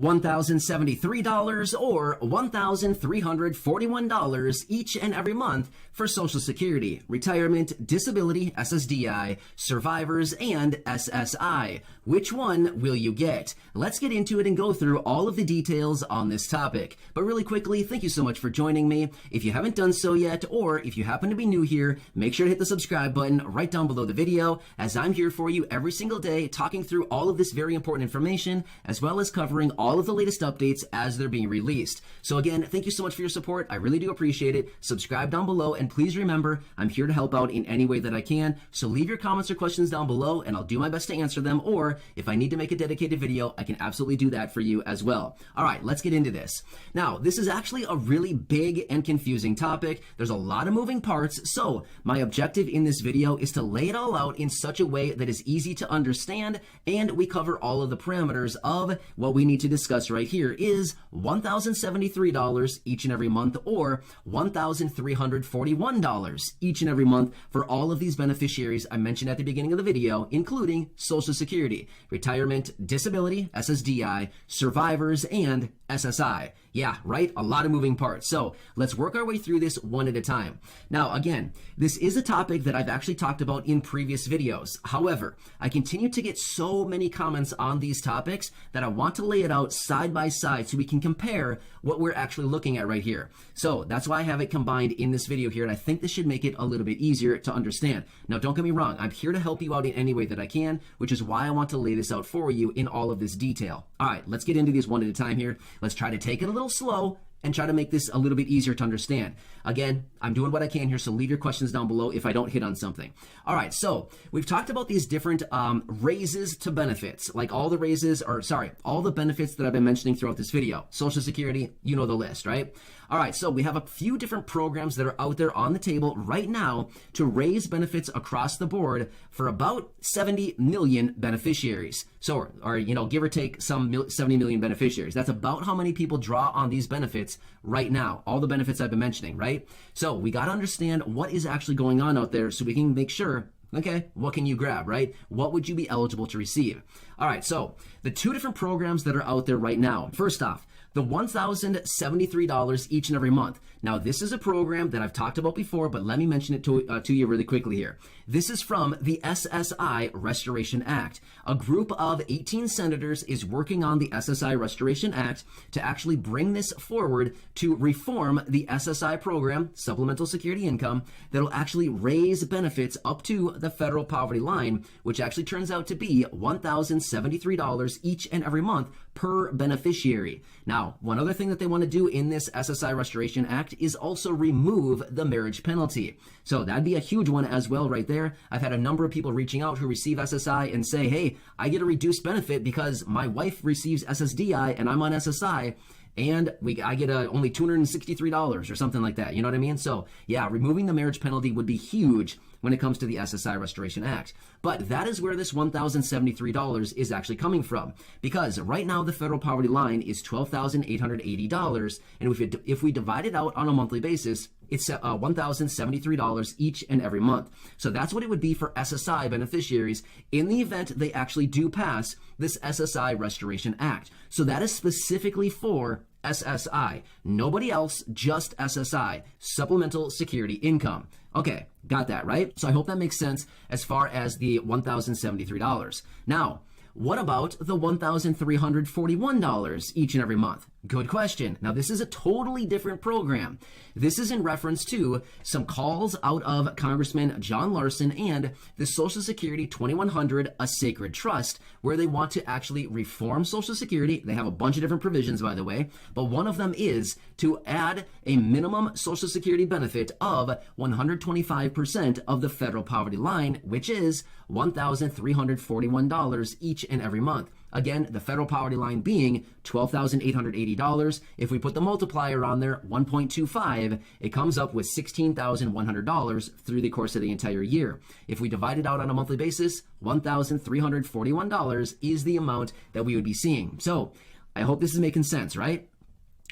$1,073 or $1,341 each and every month for Social Security, Retirement, Disability, SSDI, Survivors, and SSI. Which one will you get? Let's get into it and go through all of the details on this topic. But really quickly, thank you so much for joining me. If you haven't done so yet, or if you happen to be new here, make sure to hit the subscribe button right down below the video, as I'm here for you every single day talking through all of this very important information, as well as covering all of the latest updates as they're being released. So again, thank you so much for your support. I really do appreciate it. Subscribe down below, and please remember, I'm here to help out in any way that I can. So leave your comments or questions down below and I'll do my best to answer them, or if I need to make a dedicated video, I can absolutely do that for you as well. All right, let's get into this. Now, this is actually a really big and confusing topic. There's a lot of moving parts, so my objective in this video is to lay it all out in such a way that is easy to understand, and we cover all of the parameters of what we need to discuss right here is $1,073 each and every month or $1,341 each and every month for all of these beneficiaries I mentioned at the beginning of the video, including Social Security, Retirement, Disability, SSDI, Survivors, and SSI. Yeah, right? A lot of moving parts. So let's work our way through this one at a time. Now, again, this is a topic that I've actually talked about in previous videos. However, I continue to get so many comments on these topics that I want to lay it out side by side so we can compare what we're actually looking at right here. So that's why I have it combined in this video here, and I think this should make it a little bit easier to understand. Now, don't get me wrong. I'm here to help you out in any way that I can, which is why I want to lay this out for you in all of this detail. All right, let's get into these one at a time here. Let's try to take it a little slow and try to make this a little bit easier to understand. Again, I'm doing what I can here, so leave your questions down below if I don't hit on something. All right, so we've talked about these different raises to benefits, like all the raises, or sorry, all the benefits that I've been mentioning throughout this video. Social Security, you know the list, right? All right, so we have a few different programs that are out there on the table right now to raise benefits across the board for about 70 million beneficiaries. So, or you know, give or take some 70 million beneficiaries. That's about how many people draw on these benefits right now, all the benefits I've been mentioning, right? So we got to understand what is actually going on out there so we can make sure, okay, what can you grab, right? What would you be eligible to receive? All right, so the two different programs that are out there right now. First off, the $1,073 each and every month. Now, this is a program that I've talked about before, but let me mention it to you really quickly here. This is from the SSI Restoration Act. A group of 18 senators is working on the SSI Restoration Act to actually bring this forward to reform the SSI program, Supplemental Security Income, that'll actually raise benefits up to the federal poverty line, which actually turns out to be $1,073 each and every month per beneficiary. Now, one other thing that they want to do in this SSI Restoration Act is also remove the marriage penalty. So that'd be a huge one as well right there. I've had a number of people reaching out who receive SSI and say, hey, I get a reduced benefit because my wife receives SSDI and I'm on SSI, and I get only $263 or something like that. You know what I mean? So yeah, removing the marriage penalty would be huge when it comes to the SSI Restoration Act. But that is where this $1,073 is actually coming from, because right now the federal poverty line is $12,880, and if we divide it out on a monthly basis, it's $1,073 each and every month. So that's what it would be for SSI beneficiaries in the event they actually do pass this SSI Restoration Act. So that is specifically for SSI. Nobody else, just SSI, Supplemental Security Income. Okay, got that, right? So I hope that makes sense as far as the $1,073. Now, what about the $1,341 each and every month? Good question. Now, this is a totally different program. This is in reference to some calls out of Congressman John Larson and the Social Security 2100, a sacred trust, where they want to actually reform Social Security. They have a bunch of different provisions, by the way, but one of them is to add a minimum Social Security benefit of 125% of the federal poverty line, which is $1,341 each and every month. Again, the federal poverty line being $12,880. If we put the multiplier on there, 1.25, it comes up with $16,100 through the course of the entire year. If we divide it out on a monthly basis, $1,341 is the amount that we would be seeing. So I hope this is making sense, right?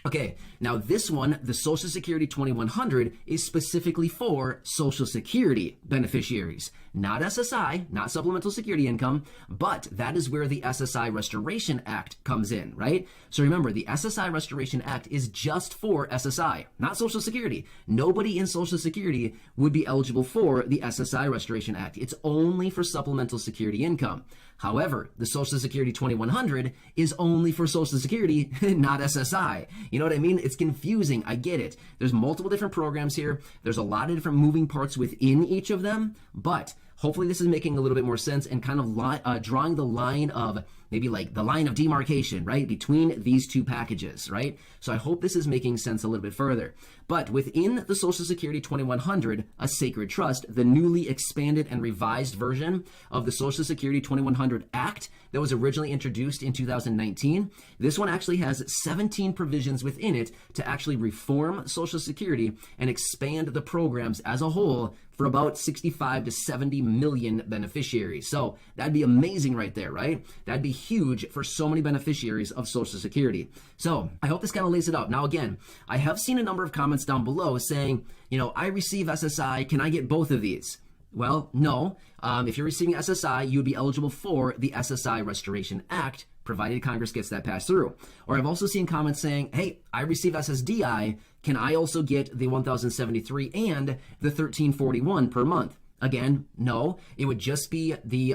Okay, now this one, the Social Security 2100, is specifically for Social Security beneficiaries. not SSI, not supplemental security income, but that is where the SSI Restoration Act comes in, right? So remember, the SSI Restoration Act is just for SSI, not Social Security. Nobody in Social Security would be eligible for the SSI Restoration Act. It's only for supplemental security income. However, the Social Security 2100 is only for Social Security, not SSI. You know what I mean? It's confusing. I get it. There's multiple different programs here. There's a lot of different moving parts within each of them, but hopefully this is making a little bit more sense and kind of drawing the line of maybe like the line of demarcation, right, between these two packages, right? So I hope this is making sense a little bit further. But within the Social Security 2100, a sacred trust, the newly expanded and revised version of the Social Security 2100 Act that was originally introduced in 2019, this one actually has 17 provisions within it to actually reform Social Security and expand the programs as a whole for about 65 to 70 million beneficiaries. So that'd be amazing right there, right? That'd be huge for so many beneficiaries of Social Security. So I hope this kind of lays it out. Now, again, I have seen a number of comments down below saying, you know, I receive SSI, can I get both of these? Well, no. If you're receiving SSI, you would be eligible for the SSI Restoration Act, provided Congress gets that passed through. Or I've also seen comments saying, hey, I receive SSDI, can I also get the 1,073 and the 1,341 per month? Again, no, it would just be the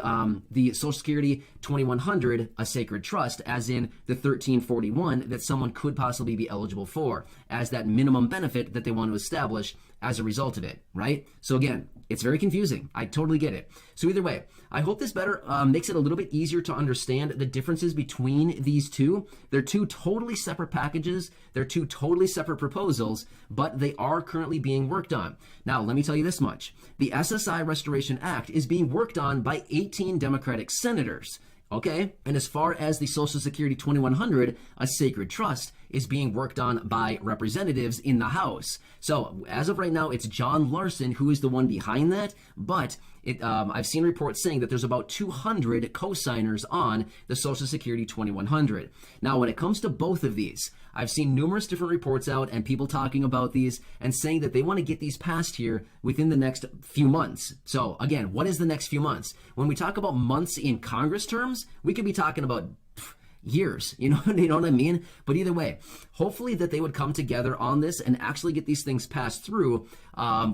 Social Security 2100, a sacred trust, as in the 1341 that someone could possibly be eligible for as that minimum benefit that they want to establish as a result of it, right? So again, it's very confusing. I totally get it. So either way, I hope this better makes it a little bit easier to understand the differences between these two. They're two totally separate packages. They're two totally separate proposals, but they are currently being worked on. Now, let me tell you this much. The SSI Restoration Act is being worked on by 18 Democratic senators. Okay, and as far as the Social Security 2100, a sacred trust, is being worked on by representatives in the House. So as of right now, it's John Larson who is the one behind that, but I've seen reports saying that there's about 200 co-signers on the Social Security 2100. Now, when it comes to both of these, I've seen numerous different reports out and people talking about these and saying that they want to get these passed here within the next few months. So again, what is the next few months? When we talk about months in Congress terms, we could be talking about years, you know what I mean? But either way, hopefully that they would come together on this and actually get these things passed through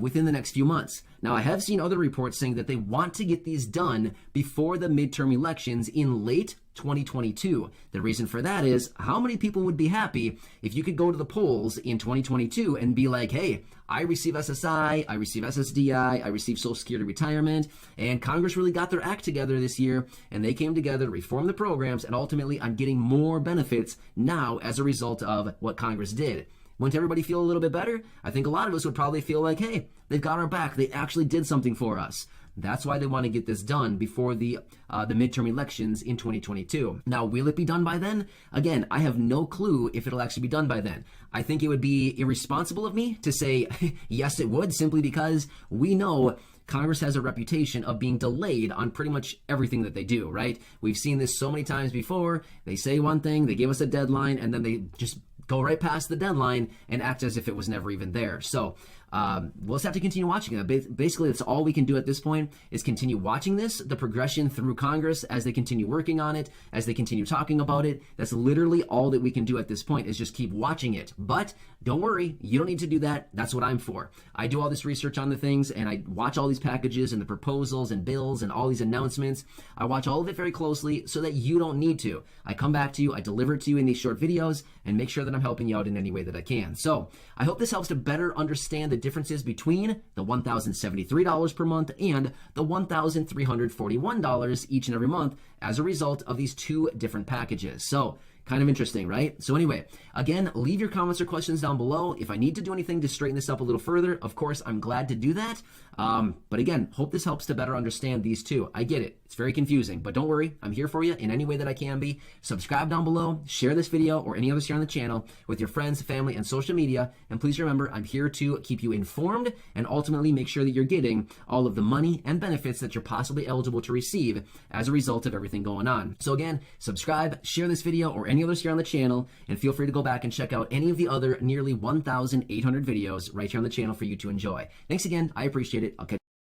within the next few months. Now, I have seen other reports saying that they want to get these done before the midterm elections in late 2022. The reason for that is how many people would be happy if you could go to the polls in 2022 and be like, hey, I receive SSI, I receive SSDI, I receive Social Security retirement, and Congress really got their act together this year, and they came together to reform the programs, and ultimately I'm getting more benefits now as a result of what Congress did. Wouldn't everybody feel a little bit better? I think a lot of us would probably feel like, hey, they've got our back. They actually did something for us. That's why they want to get this done before the midterm elections in 2022. Now, will it be done by then? Again, I have no clue if it'll actually be done by then. I think it would be irresponsible of me to say, yes, it would, simply because we know Congress has a reputation of being delayed on pretty much everything that they do, right? We've seen this so many times before. They say one thing, they give us a deadline, and then they just go right past the deadline and act as if it was never even there. So we'll just have to continue watching it. Basically, that's all we can do at this point is continue watching this, the progression through Congress as they continue working on it, as they continue talking about it. That's literally all that we can do at this point is just keep watching it. But don't worry, you don't need to do that. That's what I'm for. I do all this research on the things and I watch all these packages and the proposals and bills and all these announcements. I watch all of it very closely so that you don't need to. I come back to you, I deliver it to you in these short videos and make sure that I'm helping you out in any way that I can. So I hope this helps to better understand the differences between the $1,073 per month and the $1,341 each and every month as a result of these two different packages. So kind of interesting, right? So anyway, again, leave your comments or questions down below. If I need to do anything to straighten this up a little further, of course, I'm glad to do that. But again, hope this helps to better understand these two. I get it. It's very confusing, but don't worry. I'm here for you in any way that I can be. Subscribe down below, share this video or any others here on the channel with your friends, family, and social media. And please remember, I'm here to keep you informed and ultimately make sure that you're getting all of the money and benefits that you're possibly eligible to receive as a result of everything going on. So again, subscribe, share this video or any others here on the channel, and feel free to go back and check out any of the other nearly 1,800 videos right here on the channel for you to enjoy. Thanks again. I appreciate it. I'll catch you